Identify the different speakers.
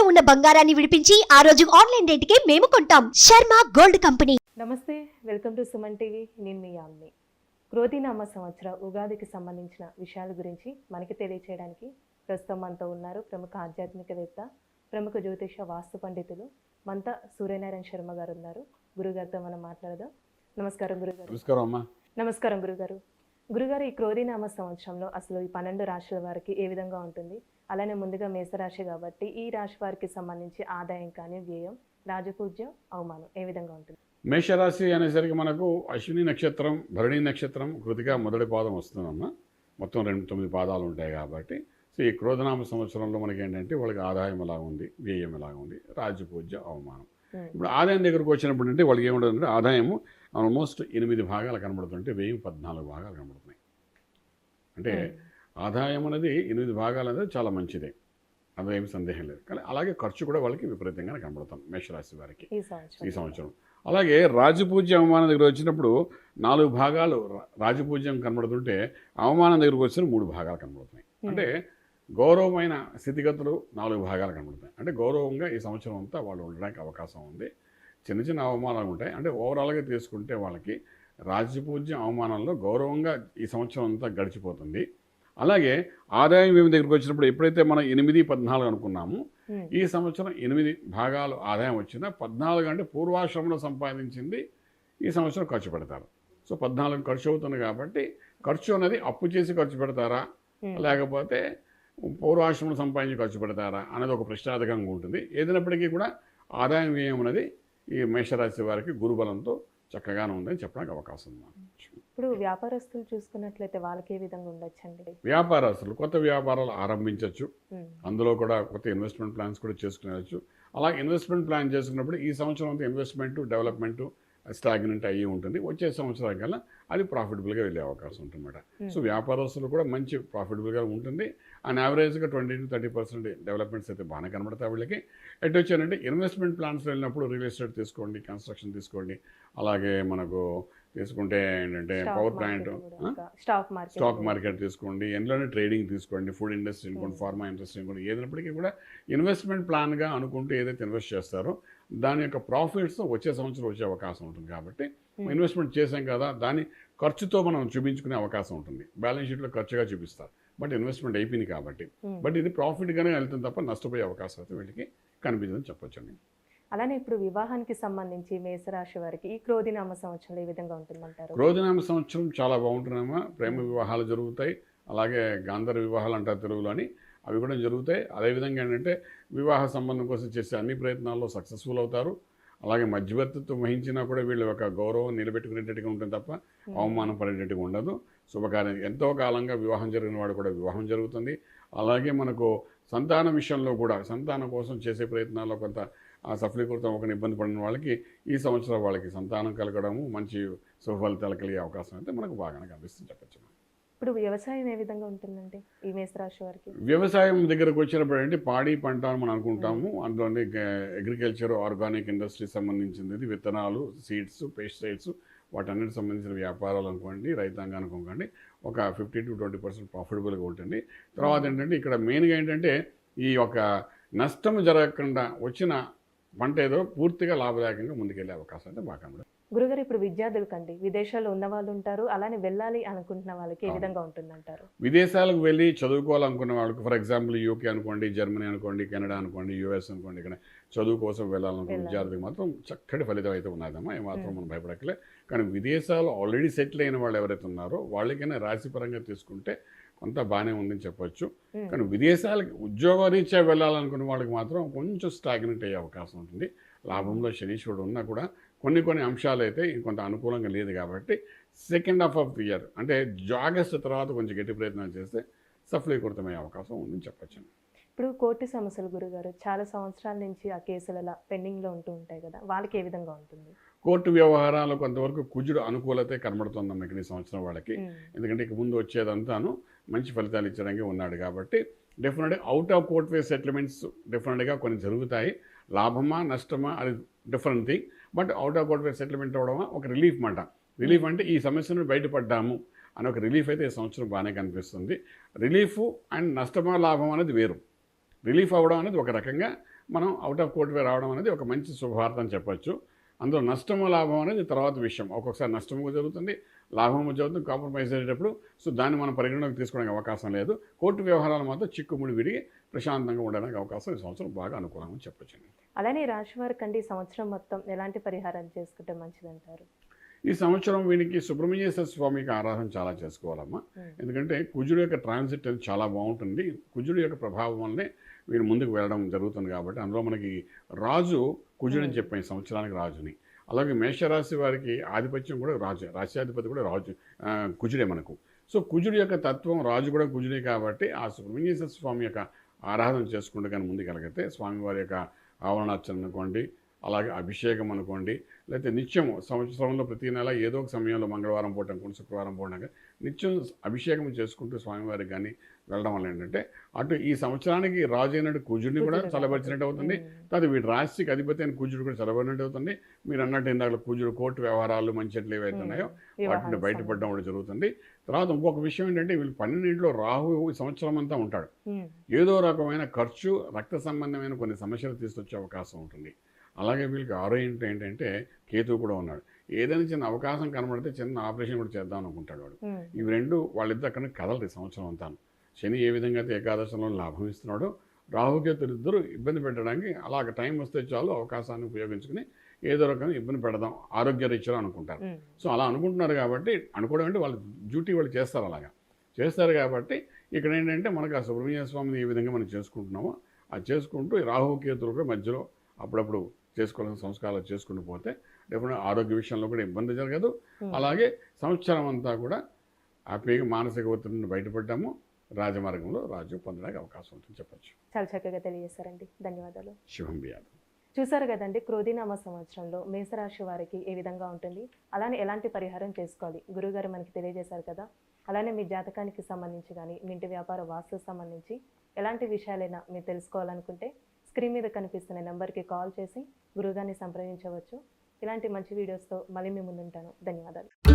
Speaker 1: ఉన్న బంగారాన్ని విడిపించి ఆ రోజు ఆన్లైన్ రేటుకే మేము కొంటాం. Sharma gold company.
Speaker 2: నమస్తే, వెల్కమ్ టు సుమన్ టీవీ. నేను మీ యామ్ని. క్రోధినామ సంవత్సర ఉగాదికి సంబంధించిన విషయాల గురించి మనకి తెలియచేయడానికి ప్రస్తుతం మనతో ఉన్నారు ప్రముఖ ఆధ్యాత్మికవేత్త, ప్రముఖ జ్యోతిష వాస్తు పండితులు మంత సూర్యనారాయణ శర్మ గారు ఉన్నారు. గురుగారితో మనం మాట్లాడదాం. నమస్కారం గురుగారు.
Speaker 3: నమస్కారం అమ్మా.
Speaker 2: నమస్కారం గురుగారు. గురుగారు, ఈ క్రోధినామ సంవత్సరంలో అసలు ఈ 12 రాశుల వారికి ఏ విధంగా ఉంటుంది? అలానే ముందుగా మేషరాశి కాబట్టి ఈ రాశి వారికి సంబంధించి ఆదాయం కానీ, వ్యయం, రాజపూజ్యం, అవమానం ఏ విధంగా ఉంటుంది?
Speaker 3: మేషరాశి అనేసరికి మనకు అశ్విని నక్షత్రం, భరణి నక్షత్రం, కృతిక మొదటి పాదం వస్తుందమ్మా. మొత్తం 9 పాదాలు ఉంటాయి కాబట్టి సో ఈ క్రోధనామ సంవత్సరంలో మనకి ఏంటంటే వాళ్ళకి ఆదాయం ఎలా ఉంది, వ్యయం ఎలా ఉంది, రాజపూజ్యం, అవమానం. ఇప్పుడు ఆదాయం దగ్గరకు వచ్చినప్పుడు అంటే వాళ్ళకి ఏముంటుందంటే ఆదాయము ఆల్మోస్ట్ 8 భాగాలు కనబడుతుంటే వ్యయం 14 భాగాలు కనబడుతున్నాయి. అంటే ఆదాయం అనేది 8 భాగాలు అనేది చాలా మంచిదే, అందులో ఏమి సందేహం లేదు. కానీ అలాగే ఖర్చు కూడా వాళ్ళకి విపరీతంగానే కనబడుతాం మేషరాశి వారికి ఈ సంవత్సరం. అలాగే రాజపూజ్యం, అవమానం దగ్గర వచ్చినప్పుడు 4 భాగాలు రాజపూజ్యం కనబడుతుంటే అవమానం దగ్గరకు వచ్చిన 3 భాగాలు కనబడుతున్నాయి. అంటే గౌరవమైన స్థితిగతులు 4 భాగాలు కనబడుతున్నాయి. అంటే గౌరవంగా ఈ సంవత్సరం అంతా వాళ్ళు ఉండడానికి అవకాశం ఉంది. చిన్న చిన్న అవమానాలు ఉంటాయి. అంటే ఓవరాల్గా తీసుకుంటే వాళ్ళకి రాజపూజ్యం, అవమానంలో గౌరవంగా ఈ సంవత్సరం అంతా గడిచిపోతుంది. అలాగే ఆదాయం వ్యయం దగ్గరికి వచ్చినప్పుడు ఎప్పుడైతే మనం 8, 14 అనుకున్నామో ఈ సంవత్సరం 8 భాగాలు ఆదాయం వచ్చినా 14 అంటే పూర్వాశ్రమంలో సంపాదించింది ఈ సంవత్సరం ఖర్చు పెడతారు. సో 14 ఖర్చు అవుతుంది కాబట్టి ఖర్చు అనేది అప్పు చేసి ఖర్చు పెడతారా లేకపోతే పూర్వాశ్రమంలో సంపాదించి ఖర్చు పెడతారా అనేది ఒక ప్రశ్నార్థకంగా ఉంటుంది. ఏదైనప్పటికీ కూడా ఆదాయం వ్యయం అనేది ఈ మేషరాశి వారికి గురుబలంతో చక్కగానే ఉందని చెప్పడానికి అవకాశం ఉంది.
Speaker 2: ఇప్పుడు వ్యాపారస్తులు చూసుకున్నట్లయితే వాళ్ళకి ఏ విధంగా ఉండొచ్చండి?
Speaker 3: వ్యాపారస్తులు కొత్త వ్యాపారాలు ఆరంభించవచ్చు. అందులో కూడా కొత్త ఇన్వెస్ట్మెంట్ ప్లాన్స్ కూడా చేసుకునేవచ్చు. అలా ఇన్వెస్ట్మెంట్ ప్లాన్ చేసుకున్నప్పుడు ఈ సంవత్సరం అంతా ఇన్వెస్ట్మెంట్, డెవలప్మెంట్ స్టాగ్నెంట్ అయ్యి ఉంటుంది. వచ్చే సంవత్సరం కల్లా అది ప్రాఫిటబుల్గా వెళ్ళే అవకాశం ఉంటుందన్నమాట. సో వ్యాపారస్తులు కూడా మంచి ప్రాఫిటబుల్గా ఉంటుంది. అండ్ యావరేజ్గా 20 to 30% డెవలప్మెంట్స్ అయితే బాగానే కనబడతాయి వీళ్ళకి. ఎటు వచ్చారంటే ఇన్వెస్ట్మెంట్ ప్లాన్స్ వెళ్ళినప్పుడు రియల్ ఎస్టేట్ తీసుకోండి, కన్స్ట్రక్షన్ తీసుకోండి, అలాగే మనకు తీసుకుంటే ఏంటంటే పవర్ ప్లాంట్, స్టాక్ మార్కెట్ తీసుకోండి, ఎందులోనే ట్రేడింగ్ తీసుకోండి, ఫుడ్ ఇండస్ట్రీ అనుకోండి, ఫార్మా ఇండస్ట్రీ అనుకోండి, ఏదైనప్పటికీ కూడా ఇన్వెస్ట్మెంట్ ప్లాన్గా అనుకుంటూ ఏదైతే ఇన్వెస్ట్ చేస్తారో దాని యొక్క ప్రాఫిట్స్ వచ్చే సంవత్సరం వచ్చే అవకాశం ఉంటుంది. కాబట్టి ఇన్వెస్ట్మెంట్ చేసాం కదా, దాని ఖర్చుతో మనం చూపించుకునే అవకాశం ఉంటుంది. బ్యాలెన్స్ షీట్లో ఖర్చుగా చూపిస్తారు, బట్ ఇన్వెస్ట్మెంట్ అయిపోయింది కాబట్టి. బట్ ఇది ప్రాఫిట్గానే వెళ్తుంది తప్ప నష్టపోయే అవకాశం అయితే వీళ్ళకి కనిపించదని చెప్పొచ్చండి.
Speaker 2: అలానే ఇప్పుడు వివాహానికి సంబంధించి మేషరాశి వారికి ఈ క్రోధినామ సంవత్సరంలో ఏ విధంగా ఉంటుందంటారు?
Speaker 3: క్రోధినామ సంవత్సరం చాలా బాగుంటుందమ్మా. ప్రేమ వివాహాలు జరుగుతాయి, అలాగే గాంధర్వ వివాహాలు అంటారు తెలుగులో అని, అవి కూడా జరుగుతాయి. అదేవిధంగా ఏంటంటే వివాహ సంబంధం కోసం చేసే అన్ని ప్రయత్నాల్లో సక్సెస్ఫుల్ అవుతారు. అలాగే మధ్యవర్తిత్వం వహించినా కూడా వీళ్ళు ఒక గౌరవం నిలబెట్టుకునేటట్టుగా ఉంటుంది తప్ప అవమానం పడేటట్టుగా ఉండదు. శుభకార్యం ఎంతో కాలంగా వివాహం జరిగిన వాడు కూడా వివాహం జరుగుతుంది. అలాగే మనకు సంతానం విషయంలో కూడా సంతానం కోసం చేసే ప్రయత్నాల్లో కొంత సఫలీకృతం ఒక ఇబ్బంది పడిన వాళ్ళకి ఈ సంవత్సరం వాళ్ళకి సంతానం కలగడము, మంచి శుభఫలితాలు కలిగే అవకాశం అయితే మనకు బాగానే కనిపిస్తుంది చెప్పచ్చు.
Speaker 2: ఇప్పుడు వ్యవసాయం ఏ విధంగా ఉంటుందండి ఈ మేషరాశి వారికి?
Speaker 3: వ్యవసాయం దగ్గరకు వచ్చినప్పుడు అంటే పాడి పంట అని మనం అనుకుంటాము. అందులోని అగ్రికల్చర్, ఆర్గానిక్ ఇండస్ట్రీ సంబంధించింది, విత్తనాలు, సీడ్స్, పెస్టిసైడ్స్, వాటన్నిటికి సంబంధించిన వ్యాపారాలు అనుకోండి, రైతాంగానికి అనుకోండి, ఒక 50 to 20% ప్రాఫిటబుల్గా ఉంటుంది. తర్వాత ఏంటంటే ఇక్కడ మెయిన్గా ఏంటంటే ఈ యొక్క నష్టం జరగకుండా వచ్చిన పంట ఏదో పూర్తిగా లాభదాయకంగా ముందుకెళ్ళే అవకాశం అయితే బాగా ఉంది.
Speaker 2: గురుగారు, ఇప్పుడు విద్యార్థులకండి విదేశాల్లో ఉన్న వాళ్ళు ఉంటారు, అలానే వెళ్ళాలి అనుకుంటున్న వాళ్ళకి ఏ విధంగా ఉంటుందంటారు?
Speaker 3: విదేశాలకు వెళ్ళి చదువుకోవాలనుకున్న వాళ్ళకి, ఫర్ ఎగ్జాంపుల్ యూకే అనుకోండి, జర్మనీ అనుకోండి, కెనడా అనుకోండి, యూఎస్ అనుకోండి, ఇక్కడ చదువు కోసం వెళ్ళాలనుకున్న విద్యార్థికి మాత్రం చక్కటి ఫలితం అయితే ఉన్నదమ్మా. ఏమాత్రం మనం భయపడక్కలే. కానీ విదేశాలు ఆల్రెడీ సెటిల్ అయిన వాళ్ళు ఎవరైతే ఉన్నారో వాళ్ళకైనా రాశిపరంగా తీసుకుంటే కొంత బాగానే ఉందని చెప్పొచ్చు. కానీ విదేశాలకి ఉద్యోగరీత్యా వెళ్ళాలనుకున్న వాళ్ళకి మాత్రం కొంచెం స్టాగ్నెంట్ అయ్యే అవకాశం ఉంటుంది. లాభంలో శనీశ్వరుడు ఉన్నా కూడా కొన్ని అంశాలు అయితే కొంత అనుకూలంగా లేదు కాబట్టి second half of the year అంటే ఆగస్టు తర్వాత కొంచెం గట్టి ప్రయత్నాలు చేస్తే సఫలీకృతమయ్యే అవకాశం ఉందని చెప్పచ్చు.
Speaker 2: ఇప్పుడు కోర్టు సమస్యలు గురుగారు చాలా సంవత్సరాల నుంచి ఆ కేసులలో పెండింగ్లో ఉంటూ ఉంటాయి కదా, వాళ్ళకి ఏ విధంగా ఉంటుంది?
Speaker 3: కోర్టు వ్యవహారాలు కొంతవరకు కుజుడు అనుకూలతే కనబడుతుందమ్మా ఇక్కడ ఈ సంవత్సరం వాళ్ళకి. ఎందుకంటే ఇక ముందు వచ్చేదంతాను మంచి ఫలితాలు ఇచ్చడానికి ఉన్నాడు కాబట్టి డెఫినెట్గా out of court way settlements డెఫినెట్గా కొన్ని జరుగుతాయి. లాభమా నష్టమా అది different thing. But out of court way settlement అవ్వడమా ఒక రిలీఫ్ మాట. రిలీఫ్ అంటే ఈ సమస్యను బయటపడ్డాము అని ఒక రిలీఫ్ అయితే ఈ సంవత్సరం బాగానే కనిపిస్తుంది. రిలీఫ్ అండ్ నష్టమా లాభం అనేది వేరు. రిలీఫ్ అవ్వడం అనేది ఒక రకంగా మనం అవుట్ ఆఫ్ కోర్ట్ వే రావడం అనేది ఒక మంచి శుభవార్త అని చెప్పొచ్చు. అందులో నష్టము లాభం అనేది తర్వాత విషయం. ఒక్కొక్కసారి నష్టము జరుగుతుంది, లాభము జరుగుతుంది. కాంప్రమైజ్ అయ్యేటప్పుడు సో దాన్ని మనం పరిగణలోకి తీసుకోవడానికి అవకాశం లేదు. కోర్టు వ్యవహారాలు మాత్రం చిక్కుముడి విడిగి ప్రశాంతంగా ఉండడానికి అవకాశం ఈ సంవత్సరం బాగా అనుకూలంగా చెప్పొచ్చు.
Speaker 2: అలానే ఈ రాశి వారికి అండి ఈ సంవత్సరం మొత్తం ఎలాంటి పరిహారం చేసుకుంటే మంచిదంటారు?
Speaker 3: ఈ సంవత్సరం వీనికి సుబ్రహ్మణ్యేశ్వర స్వామికి ఆరాధన చాలా చేసుకోవాలమ్మా. ఎందుకంటే కుజుడు యొక్క ట్రాన్సిట్ అనేది చాలా బాగుంటుంది. కుజుడు యొక్క ప్రభావం వల్లనే వీరు ముందుకు వెళ్ళడం జరుగుతుంది కాబట్టి అందులో మనకి రాజు కుజుడు అని చెప్పాం ఈ సంవత్సరానికి రాజుని. అలాగే మేషరాశి వారికి ఆధిపత్యం కూడా రాజు, రాశ్యాధిపతి కూడా రాజు కుజుడే మనకు. సో కుజుడు యొక్క తత్వం రాజు కూడా కుజుడే కాబట్టి ఆ సుబ్రహ్మణ్యేశ్వర స్వామి యొక్క ఆరాధన చేసుకుంటూ కానీ ముందుకెళ్ళగితే స్వామివారి యొక్క ఆవరణార్చన అనుకోండి, అలాగే అభిషేకం అనుకోండి, లేకపోతే నిత్యం సంవత్సరంలో ప్రతి నెల ఏదో ఒక సమయంలో మంగళవారం పూట అనుకోండి, శుక్రవారం పూట నిత్యం అభిషేకం చేసుకుంటూ స్వామివారికి కానీ వెళ్ళడం వల్ల ఏంటంటే అటు ఈ సంవత్సరానికి రాజు అయినట్టు కుజుడిని కూడా చల్లబరిచినట్టు అవుతుంది. తర్వాత వీటి రాశికి అధిపతి అయిన కుజుడు కూడా చల్లబడినట్టు అవుతుంది. మీరు అన్నట్టు ఇందాక కుజుడు కోర్టు వ్యవహారాలు మంచి ఎట్లు ఏవైతే ఉన్నాయో వాటిని బయటపడడం కూడా జరుగుతుంది. తర్వాత ఇంకొక విషయం ఏంటంటే వీళ్ళు 12 రాహు ఈ సంవత్సరం అంతా ఉంటాడు. ఏదో రకమైన ఖర్చు, రక్త సంబంధమైన కొన్ని సమస్యలు తీసుకొచ్చే అవకాశం ఉంటుంది. అలాగే వీళ్ళకి ఆరో ఇంటి ఏంటంటే కేతువు కూడా ఉన్నాడు. ఏదైనా చిన్న అవకాశం కనబడితే చిన్న ఆపరేషన్ కూడా చేద్దాం అనుకుంటాడు వాడు. ఇవి రెండు వాళ్ళిద్దరు అక్కడ కదలరు ఈ సంవత్సరం అంతా. శని ఏ విధంగా అయితే ఏకాదశంలో లాభం ఇస్తున్నాడో రాహుకేతులు ఇద్దరు ఇబ్బంది పెట్టడానికి అలాగ టైం వస్తే చాలు అవకాశాన్ని ఉపయోగించుకుని ఏదో రకంగా ఇబ్బంది పెడదాం ఆరోగ్య రీత్యా అనుకుంటారు. సో అలా అనుకుంటున్నారు కాబట్టి అనుకోవడం అంటే వాళ్ళ డ్యూటీ వాళ్ళు చేస్తారు, అలాగా చేస్తారు కాబట్టి ఇక్కడ ఏంటంటే మనకు ఆ సుబ్రహ్మణ్య స్వామిని ఏ విధంగా మనం చేసుకుంటున్నామో అది చేసుకుంటూ ఈ రాహుకేతులు కూడా మధ్యలో అప్పుడప్పుడు చేసుకోవాల్సిన సంస్కారాలు చేసుకుంటూ పోతే డెఫినెట్గా ఆరోగ్య విషయంలో కూడా ఇబ్బంది జరగదు. అలాగే సంవత్సరం అంతా కూడా హ్యాపీగా మానసిక ఒత్తిడిని బయటపడ్డాము, రాజమార్గంలో రాజు పొందడానికి అవకాశం ఉంటుంది చెప్పచ్చు.
Speaker 2: చాలా చక్కగా తెలియజేశారండి, ధన్యవాదాలు.
Speaker 3: శుభం బియాదు.
Speaker 2: చూసారు కదండి, క్రోధినామ సంవత్సరంలో మేషరాశి వారికి ఏ విధంగా ఉంటుంది, అలానే ఎలాంటి పరిహారం చేసుకోవాలి గురువుగారు మనకి తెలియజేశారు కదా. అలానే మీ జాతకానికి సంబంధించి కానీ మీ ఇంటి వ్యాపార వాస్తుకు సంబంధించి ఎలాంటి విషయాలైనా మీరు తెలుసుకోవాలనుకుంటే స్క్రీన్ మీద కనిపిస్తున్న నెంబర్కి కాల్ చేసి గురువుగారిని సంప్రదించవచ్చు. ఇలాంటి మంచి వీడియోస్తో మళ్ళీ మీ ముందుంటాను. ధన్యవాదాలు.